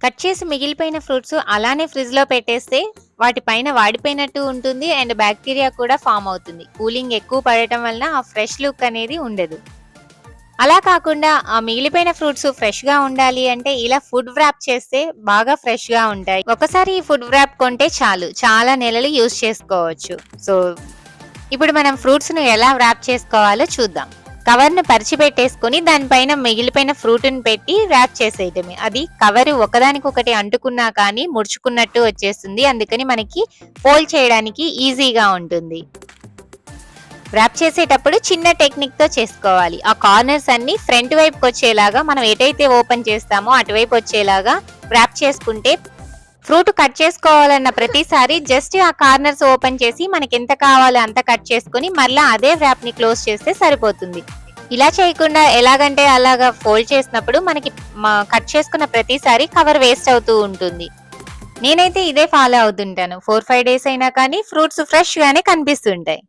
Cut చేసి మిగిలిపోయిన fruits అలానే ఫ్రిడ్జ్‌లో పెట్టేస్తే వాటి పైన వాడిపోయినట్టు ఉంటుంది అండ్ బాక్టీరియా కూడా ఫార్మ్ అవుతుంది. కూలింగ్ ఎక్కువ పడటం వలన ఆ ఫ్రెష్ లుక్ అనేది ఉండదు. అలా కాకుండా ఆ మిగిలిపోయిన ఫ్రూట్స్ ఫ్రెష్‌గా ఉండాలి అంటే ఇలా ఫుడ్ వ్రాప్ చేస్తే బాగా ఫ్రెష్‌గా ఉంటాయి. ఒకసారి ఈ ఫుడ్ వ్రాప్ కొంటే చాలు చాలా నెలలు యూజ్ చేసుకోవచ్చు. సో, ఇప్పుడు మనం ఫ్రూట్స్‌ను ఎలా వ్రాప్ చేసుకోవాలో చూద్దాం. కవర్‌ను పరిచిపెట్టేసుకొని దానిపైన మిగిలిపోయిన ఫ్రూట్‌ని పెట్టి వ్రాప్ చేసేయడమే. అది కవర్ ఒకదానికొకటి అంటుకున్నా కానీ ముడుచుకున్నట్టు వచ్చేస్తుంది. అందుకని మనకి ఫోల్డ్ చేయడానికి ఈజీగా ఉంటుంది. వ్రాప్ చేసేటప్పుడు చిన్న టెక్నిక్ తో చేసుకోవాలి. ఆ కార్నర్స్ అన్ని ఫ్రంట్ వైపుకి వచ్చేలాగా మనం ఎటైతే ఓపెన్ చేస్తామో అటువైపు వచ్చేలాగా వ్రాప్ చేసుకుంటే ఫ్రూట్ కట్ చేసుకోవాలన్న ప్రతిసారి జస్ట్ ఆ కార్నర్స్ ఓపెన్ చేసి మనకి ఎంత కావాలో అంత కట్ చేసుకుని మళ్ళీ అదే వ్రాప్ ని క్లోజ్ చేస్తే సరిపోతుంది. ఇలా చేయకుండా ఎలాగంటే అలాగా ఫోల్డ్ చేసినప్పుడు మనకి కట్ చేసుకున్న ప్రతిసారి కవర్ వేస్ట్ అవుతూ ఉంటుంది. నేనైతే ఇదే ఫాలో అవుతుంటాను. 4-5 డేస్ అయినా కానీ ఫ్రూట్స్ ఫ్రెష్ గానే కనిపిస్తుంటాయి.